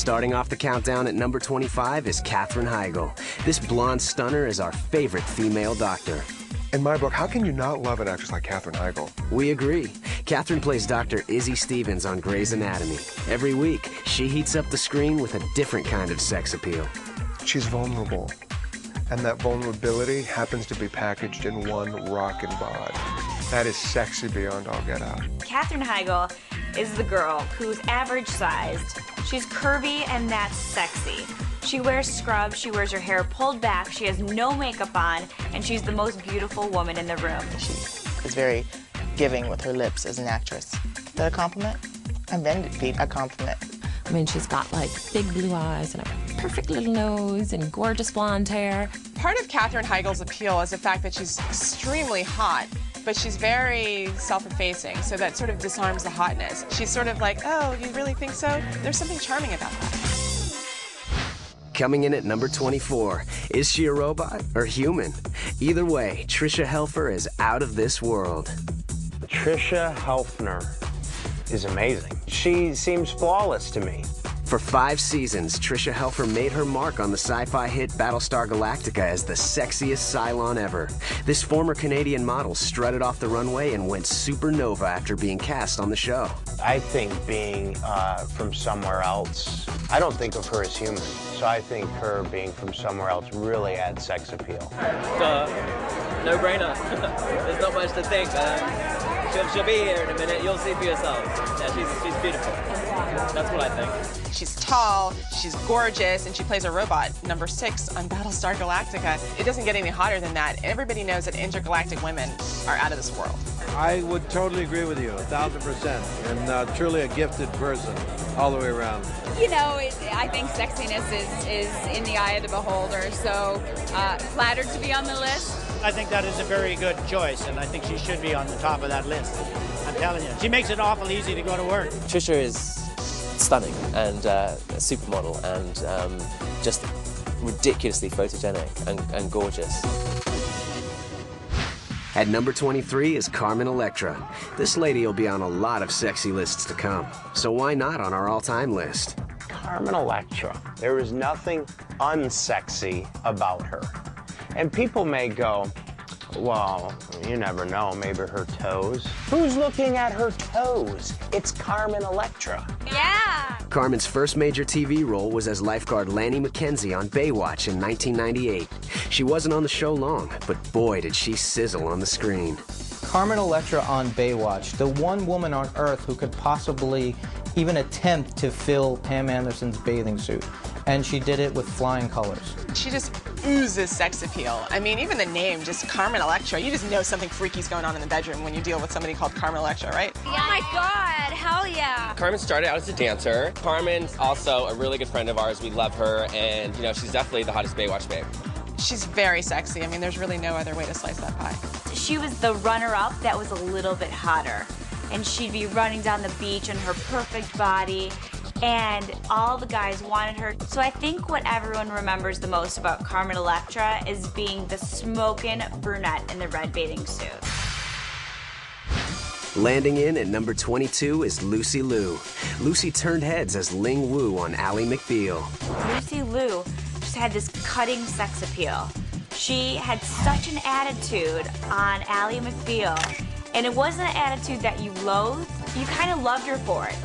Starting off the countdown at number 25 is Katherine Heigl. This blonde stunner is our favorite female doctor. In my book, how can you not love an actress like Katherine Heigl? We agree. Katherine plays Dr. Izzy Stevens on Grey's Anatomy. Every week, she heats up the screen with a different kind of sex appeal. She's vulnerable, and that vulnerability happens to be packaged in one rockin' bod. That is sexy beyond all get out. Katherine Heigl is the girl who's average-sized. She's curvy, and that's sexy. She wears scrubs, she wears her hair pulled back, she has no makeup on, and she's the most beautiful woman in the room. She is very giving with her lips as an actress. Is that a compliment? I meant it to be a compliment. I mean, she's got like big blue eyes and a perfect little nose and gorgeous blonde hair. Part of Katherine Heigl's appeal is the fact that she's extremely hot, but she's very self-effacing, so that sort of disarms the hotness. She's sort of like, oh, you really think so? There's something charming about that. Coming in at number 24, is she a robot or human? Either way, Tricia Helfer is out of this world. Tricia Helfer is amazing. She seems flawless to me. For 5 seasons, Tricia Helfer made her mark on the sci-fi hit Battlestar Galactica as the sexiest Cylon ever. This former Canadian model strutted off the runway and went supernova after being cast on the show. I think being from somewhere else, I don't think of her as human. So I think her being from somewhere else really adds sex appeal. No-brainer. There's not much to think. She'll be here in a minute. You'll see for yourselves. Yeah, she's beautiful. That's what I think. She's tall, she's gorgeous, and she plays a robot, number 6 on Battlestar Galactica. It doesn't get any hotter than that. Everybody knows that intergalactic women are out of this world. I would totally agree with you, 1,000%. And truly a gifted person all the way around. You know, I think sexiness is in the eye of the beholder, so flattered to be on the list. I think that is a very good choice, and I think she should be on the top of that list. I'm telling you, she makes it awful easy to go to work. Tricia is stunning and a supermodel and just ridiculously photogenic and gorgeous. At number 23 is Carmen Electra. This lady will be on a lot of sexy lists to come, so why not on our all-time list? Carmen Electra. There is nothing unsexy about her. And people may go, well, you never know, maybe her toes. Who's looking at her toes? It's Carmen Electra. Yeah! Carmen's first major TV role was as lifeguard Lanny McKenzie on Baywatch in 1998. She wasn't on the show long, but boy did she sizzle on the screen. Carmen Electra on Baywatch, the one woman on Earth who could possibly even attempt to fill Pam Anderson's bathing suit. And she did it with flying colors. She just oozes sex appeal. I mean, even the name, just Carmen Electra, you just know something freaky's going on in the bedroom when you deal with somebody called Carmen Electra, right? Oh my God, hell yeah. Carmen started out as a dancer. Carmen's also a really good friend of ours. We love her, and you know, she's definitely the hottest Baywatch babe. She's very sexy. I mean, there's really no other way to slice that pie. She was the runner-up that was a little bit hotter. And she'd be running down the beach in her perfect body, and all the guys wanted her. So I think what everyone remembers the most about Carmen Electra is being the smoking brunette in the red bathing suit. Landing in at number 22 is Lucy Liu. Lucy turned heads as Ling Wu on Ally McBeal. Lucy Liu just had this cutting sex appeal. She had such an attitude on Ally McBeal, and it wasn't an attitude that you loathed. You kind of loved her for it.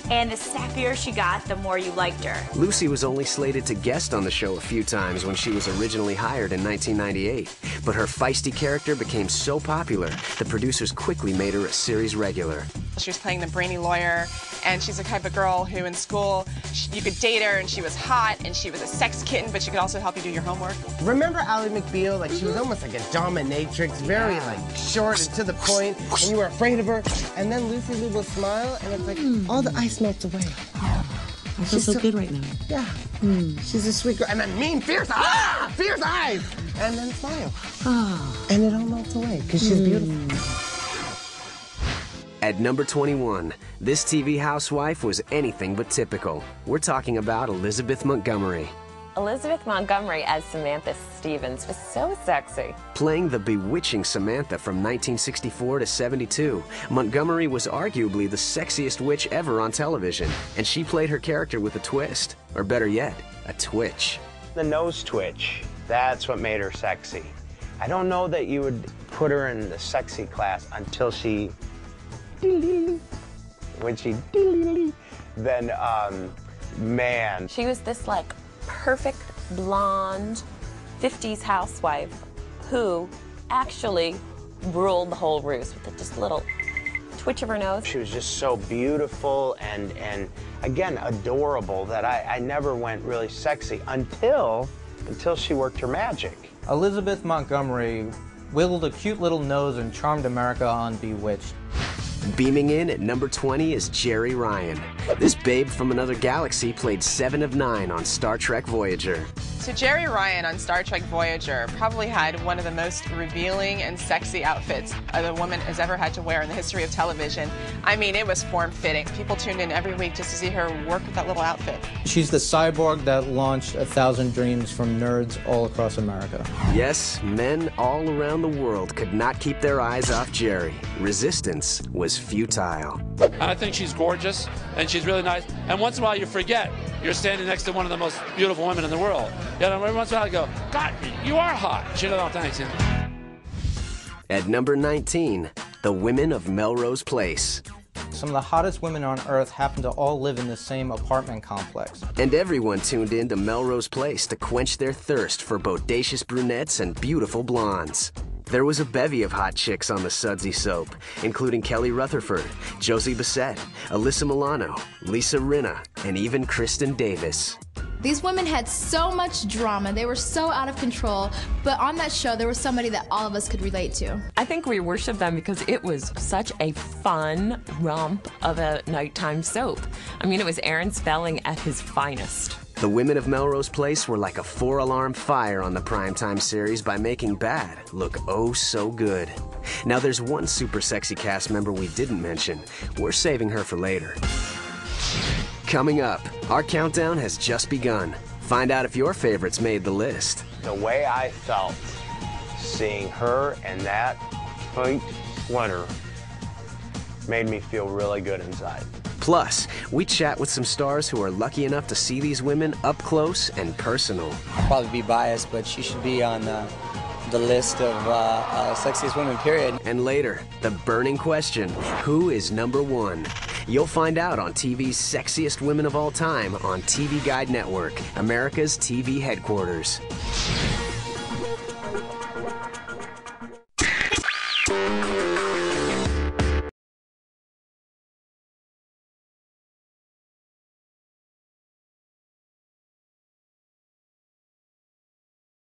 And the sexier she got, the more you liked her. Lucy was only slated to guest on the show a few times when she was originally hired in 1998. But her feisty character became so popular, the producers quickly made her a series regular. She was playing the brainy lawyer, and she's the type of girl who in school, you could date her, and she was hot, and she was a sex kitten, but she could also help you do your homework. Remember Ally McBeal? Like, she was almost like a dominatrix, very, like, short and to the point, and you were afraid of her. And then Lucy Liu will smile, and it's like, all the ice melts away. I feel so good right now. Yeah. She's a sweet girl. And then mean, fierce eyes. And then smile. And it all melts away, because she's beautiful. At number 21, this TV housewife was anything but typical. We're talking about Elizabeth Montgomery. Elizabeth Montgomery as Samantha Stevens was so sexy. Playing the bewitching Samantha from 1964 to 72, Montgomery was arguably the sexiest witch ever on television, and she played her character with a twist, or better yet, a twitch. The nose twitch, that's what made her sexy. I don't know that you would put her in the sexy class until she, when she, then, man. She was this like perfect blonde 50s housewife who actually ruled the whole roost with just a little twitch of her nose. She was just so beautiful and again, adorable that I never went really sexy until she worked her magic. Elizabeth Montgomery wiggled a cute little nose and charmed America on Bewitched. Beaming in at number 20 is Jeri Ryan. This babe from another galaxy played 7 of 9 on Star Trek Voyager. So Jeri Ryan on Star Trek Voyager probably had one of the most revealing and sexy outfits a woman has ever had to wear in the history of television. I mean, it was form-fitting. People tuned in every week just to see her work with that little outfit. She's the cyborg that launched 1,000 dreams from nerds all across America. Yes, men all around the world could not keep their eyes off Jeri. Resistance was futile. I think she's gorgeous, and she's really nice. And once in a while you forget you're standing next to one of the most beautiful women in the world. You know, every once in a while I go, God, you are hot. She goes, oh, thanks. Yeah. At number 19, the women of Melrose Place. Some of the hottest women on Earth happen to all live in the same apartment complex. And everyone tuned in to Melrose Place to quench their thirst for bodacious brunettes and beautiful blondes. There was a bevy of hot chicks on the Sudsy soap, including Kelly Rutherford, Josie Bassett, Alyssa Milano, Lisa Rinna, and even Kristen Davis. These women had so much drama, they were so out of control, but on that show there was somebody that all of us could relate to. I think we worshiped them because it was such a fun romp of a nighttime soap. I mean, it was Aaron Spelling at his finest. The women of Melrose Place were like a 4-alarm fire on the primetime series by making bad look oh so good. Now there's one super sexy cast member we didn't mention. We're saving her for later. Coming up, our countdown has just begun. Find out if your favorites made the list. The way I felt seeing her in that pink sweater made me feel really good inside. Plus, we chat with some stars who are lucky enough to see these women up close and personal. I'll probably be biased, but she should be on the list of sexiest women, period. And later, the burning question, who is number 1? You'll find out on TV's Sexiest Women of All Time on TV Guide Network, America's TV headquarters.